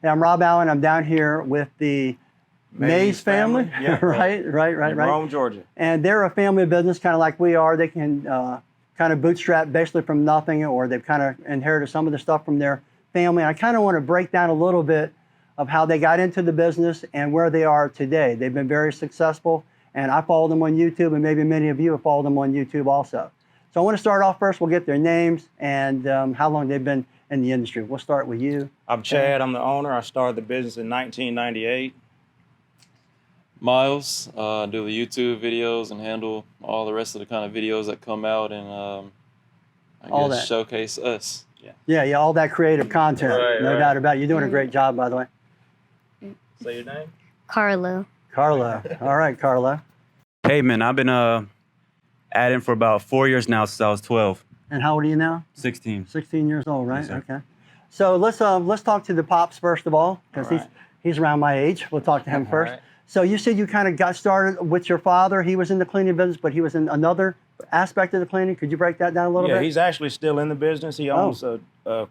Hey, I'm Rob Allen. I'm down here with the Mays family. Yeah, right. Rome, Georgia. And they're a family business, kind of like we are. They can kind of bootstrap basically from nothing, or they've kind of inherited some of the stuff from their family. I kind of want to break down a little bit of how they got into the business and where they are today. They've been very successful, and I follow them on YouTube, and maybe many of you have followed them on YouTube also. So I want to start off first. We'll get their names and how long they've been in the industry. We'll start with you. I'm Chad. I'm the owner. I started the business in 1998. Miles, do the YouTube videos and handle all the rest of the kind of videos that come out and I guess showcase us. Yeah, all that creative content, no doubt about it. You're doing a great job, by the way. Say your name? Carlo. Carlo. All right, Carlo. Hey, man, I've been adding for about 4 years now, since I was 12. And how old are you now? 16. 16 years old, right? Yes, sir. Okay. So let's talk to the pops first of all, because he's around my age. We'll talk to him first. Right. So you said you kind of got started with your father. He was in the cleaning business, but he was in another aspect of the cleaning. Could you break that down a little bit? Yeah, he's actually still in the business. He owns a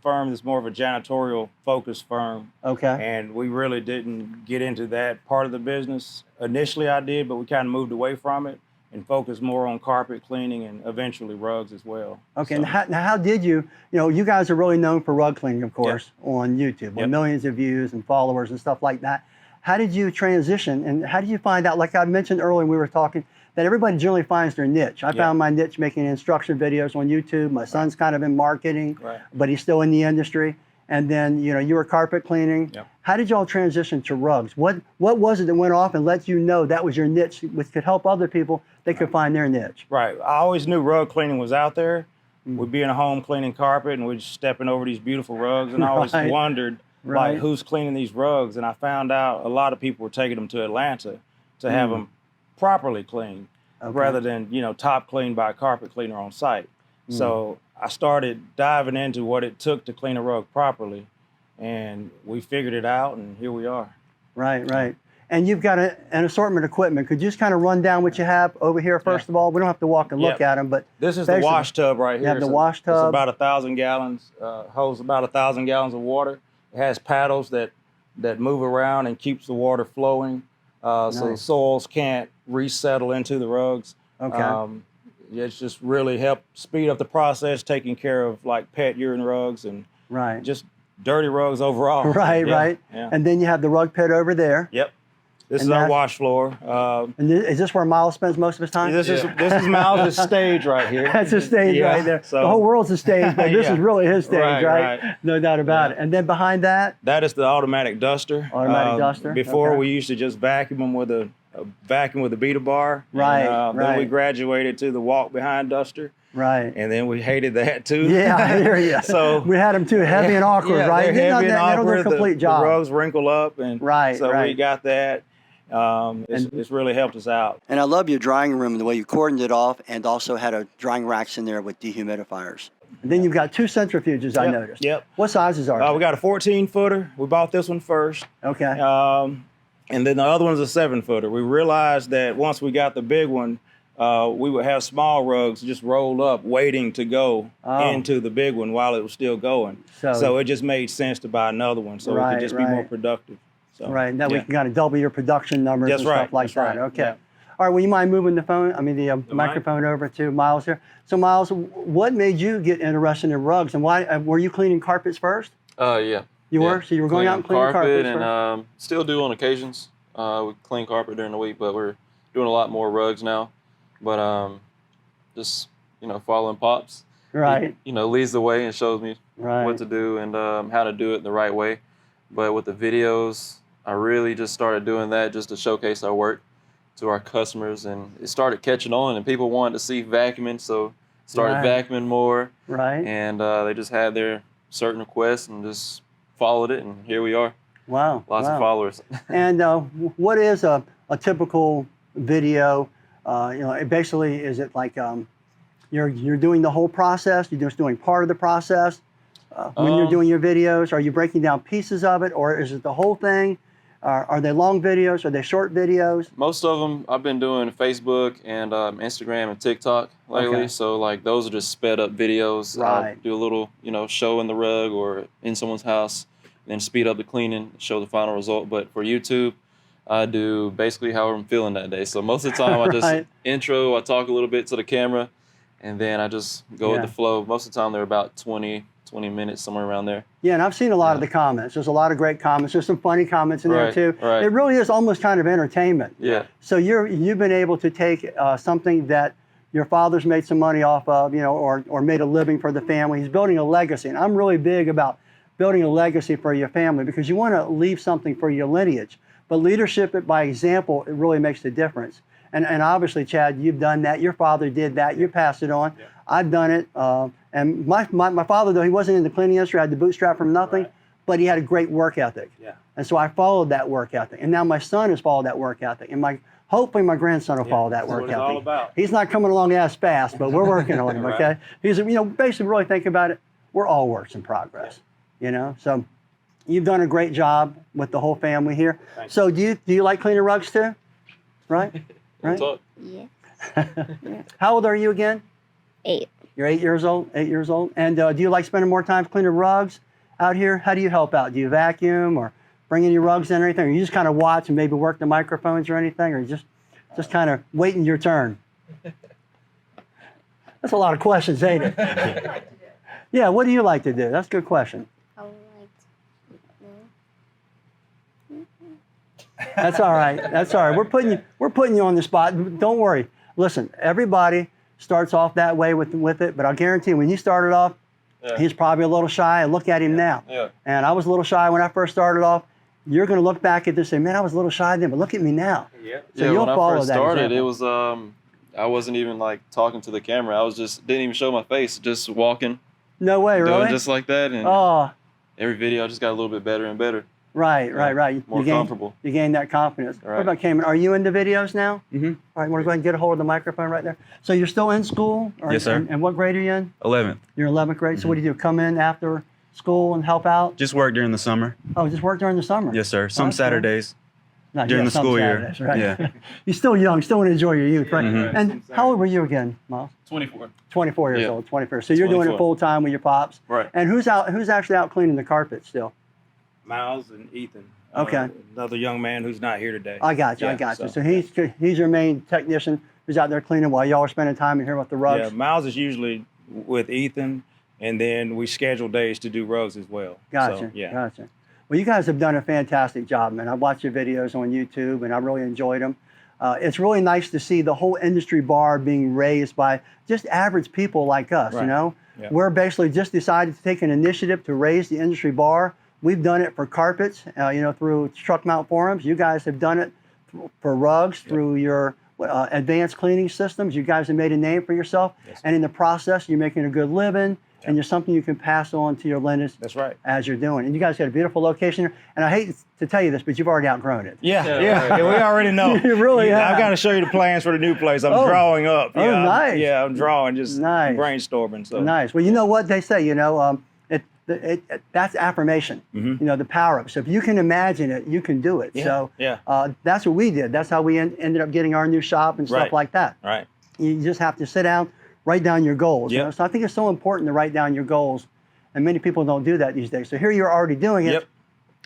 firm that's more of a janitorial focused firm. Okay. And we really didn't get into that part of the business. Initially I did, but we kind of moved away from it and focused more on carpet cleaning and eventually rugs as well. Okay, So, and how did you you guys are really known for rug cleaning, of course, on YouTube, with millions of views and followers and stuff like that. How did you transition, and how did you find out, like I mentioned earlier when we were talking, that everybody generally finds their niche? I found my niche making instruction videos on YouTube. My son's kind of in marketing, but he's still in the industry. And then, you were carpet cleaning. Yep. How did y'all transition to rugs? What was it that went off and let you know that was your niche, which could help other people, they could find their niche? Right. I always knew rug cleaning was out there. We'd be in a home cleaning carpet and we're just stepping over these beautiful rugs. And I always wondered, like, who's cleaning these rugs? And I found out a lot of people were taking them to Atlanta to have them properly cleaned rather than, top cleaned by a carpet cleaner on site. So I started diving into what it took to clean a rug properly, and we figured it out, and here we are. Right. And you've got an assortment of equipment. Could you just kind of run down what you have over here, first of all? We don't have to walk and look at them, but this is the wash tub right here. You have the wash tub. It's about 1,000 gallons, holds about 1,000 gallons of water. It has paddles that move around and keeps the water flowing, so the soils can't resettle into the rugs. Okay. It's just really helped speed up the process, taking care of like pet urine rugs and just dirty rugs overall. Right. Yeah. And then you have the rug pit over there. Yep. This is our wash floor. And is this where Miles spends most of his time? This is Miles' stage right here. That's a stage right there. So, the whole world's a stage, but this is really his stage, right? No doubt about it. And then behind that? That is the automatic duster. Automatic duster. Before we used to just vacuum them with a vacuum with a beater bar. Then we graduated to the walk behind duster. Right. And then we hated that too. Yeah, I hear you. So we had them too heavy and awkward, right? They're heavy and awkward. They don't do a complete job. The rugs wrinkle up, and so we got that. It's really helped us out. And I love your drying room, the way you cordoned it off, and also had a drying racks in there with dehumidifiers. And then you've got 2 centrifuges, I noticed. Yep. What sizes are they? We got a 14-footer. We bought this one first. Okay. And then the other one's a 7-footer. We realized that once we got the big one, we would have small rugs just rolled up, waiting to go into the big one while it was still going. So it just made sense to buy another one, so we could just be more productive. So, now we can kind of double your production numbers and stuff like that. Okay. Yeah. All right, well, you mind moving the microphone over to Miles here. So Miles, what made you get interested in rugs, and why were you cleaning carpets first? Yeah. You were? So you were going out and cleaning carpets first? And still do on occasions. We clean carpet during the week, but we're doing a lot more rugs now. But just, following Pops. Right. He, leads the way and shows me what to do and how to do it the right way. But with the videos, I really just started doing that just to showcase our work to our customers, and it started catching on, and people wanted to see vacuuming, so started vacuuming more. Right. And they just had their certain requests and just followed it, and here we are. Wow. Lots of followers. And what is a typical video? Basically, is it like you're doing the whole process? You're just doing part of the process when you're doing your videos? Are you breaking down pieces of it, or is it the whole thing? Are they long videos? Are they short videos? Most of them I've been doing Facebook and Instagram and TikTok lately. Okay. So like those are just sped up videos. Right. I do a little, show in the rug or in someone's house, then speed up the cleaning, show the final result. But for YouTube, I do basically however I'm feeling that day. So most of the time I just intro, I talk a little bit to the camera, and then I just go with the flow. Most of the time they're about 20 minutes, somewhere around there. Yeah, and I've seen a lot of the comments. There's a lot of great comments. There's some funny comments in there too. Right. It really is almost kind of entertainment. Yeah. So you've been able to take something that your father's made some money off of, or made a living for the family. He's building a legacy, and I'm really big about building a legacy for your family because you want to leave something for your lineage. But leadership by example, it really makes the difference. And obviously, Chad, you've done that. Your father did that. You passed it on. Yeah. I've done it. And my father, though, he wasn't in the cleaning industry. I had to bootstrap from nothing, but he had a great work ethic. Yeah. And so I followed that work ethic. And now my son has followed that work ethic. And hopefully my grandson will follow that work ethic. All about. He's not coming along as fast, but we're working on him, okay? He's, basically really think about it, we're all works in progress, So you've done a great job with the whole family here. Thanks. So do you like cleaning rugs too? Right? Yeah. How old are you again? 8. You're 8 years old? 8 years old. And do you like spending more time cleaning rugs out here? How do you help out? Do you vacuum or bring any rugs in or anything? Or you just kind of watch and maybe work the microphones or anything? Or you just kind of waiting your turn? That's a lot of questions, ain't it? Yeah, what do you like to do? That's a good question. I would like to... That's all right. That's all right. We're putting you on the spot. Don't worry. Listen, everybody starts off that way with it, but I'll guarantee when you started off, he's probably a little shy. Look at him now. Yeah. And I was a little shy when I first started off. You're going to look back at this and say, man, I was a little shy then, but look at me now. Yeah. So you'll follow that. When I first started, it was I wasn't even like talking to the camera. I was didn't even show my face, just walking. No way, really? Doing just like that, and every video I just got a little bit better and better. Right. More comfortable. You gain that confidence. Right. What about Cameron? Are you into videos now? Mm-hmm. All right, we're going to get a hold of the microphone right there. So you're still in school? Yes, sir. And what grade are you in? 11th. You're 11th grade. Mm-hmm. So what do you do? Come in after school and help out? Just work during the summer. Oh, just work during the summer? Yes, sir. Some Saturdays. During the school year. Right? Yeah. You're still young, still want to enjoy your youth, right? Mm-hmm. And how old were you again, Miles? 24. 24 years old, 24. So you're doing it full time with your pops. Right. And who's actually out cleaning the carpet still? Miles and Ethan. Okay. Another young man who's not here today. I got you. So he's your main technician who's out there cleaning while y'all are spending time in here with the rugs. Yeah, Miles is usually with Ethan, and then we schedule days to do rugs as well. Gotcha. So, Gotcha. Well, you guys have done a fantastic job, man. I watched your videos on YouTube, and I really enjoyed them. It's really nice to see the whole industry bar being raised by just average people like us, Yeah. We're basically just decided to take an initiative to raise the industry bar. We've done it for carpets, through TruckMountForums. You guys have done it for rugs through your advanced cleaning systems. You guys have made a name for yourself. Yes. And in the process, you're making a good living. And you're something you can pass on to your lineage. That's right. As you're doing. And you guys got a beautiful location here. And I hate to tell you this, but you've already outgrown it. Yeah, we already know. You really have. I've got to show you the plans for the new place. I'm drawing up. Oh, nice. I'm drawing, just brainstorming. So. Nice. Well, you know what they say, that's affirmation, the power of it. So if you can imagine it, you can do it. Yeah. So that's what we did. That's how we ended up getting our new shop and stuff like that. Right. You just have to sit down, write down your goals. Yep. So I think it's so important to write down your goals, and many people don't do that these days. So here you're already doing it. Yep.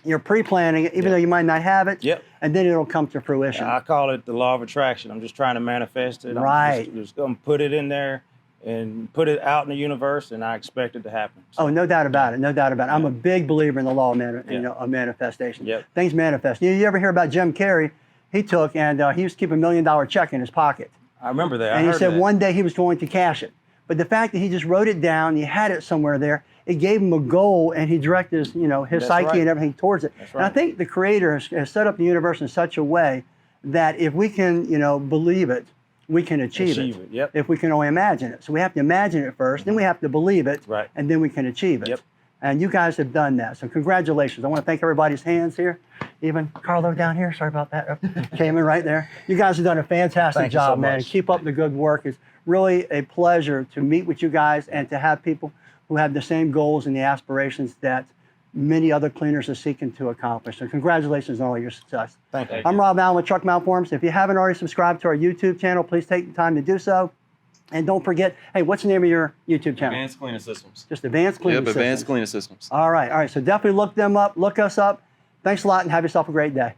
You're pre-planning it, even though you might not have it. Yep. And then it'll come to fruition. I call it the law of attraction. I'm just trying to manifest it. Right. I'm just going to put it in there and put it out in the universe, and I expect it to happen. So. Oh, no doubt about it. No doubt about it. I'm a big believer in the law of manifestation. Yep. Things manifest. You ever hear about Jim Carrey? He took and he used to keep $1 million check in his pocket. I remember that. And he said one day he was going to cash it. But the fact that he just wrote it down, he had it somewhere there, it gave him a goal, and he directed his psyche and everything towards it. That's right. And I think the Creator has set up the universe in such a way that if we can, believe it, we can achieve it. Yep. If we can only imagine it. So we have to imagine it first, then we have to believe it, and then we can achieve it. Yep. And you guys have done that. So congratulations. I want to thank everybody's hands here. Even Carlo down here, sorry about that, came in right there. You guys have done a fantastic job, man. Keep up the good work. It's really a pleasure to meet with you guys and to have people who have the same goals and the aspirations that many other cleaners are seeking to accomplish. So congratulations on all your success. Thank you. I'm Rob Allen with TruckMountForums. If you haven't already subscribed to our YouTube channel, please take the time to do so. And don't forget, hey, what's the name of your YouTube channel? Advanced Cleaning Systems. Just Advanced Cleaning Systems. Advanced Cleaning Systems. All right. So definitely look them up, look us up. Thanks a lot and have yourself a great day.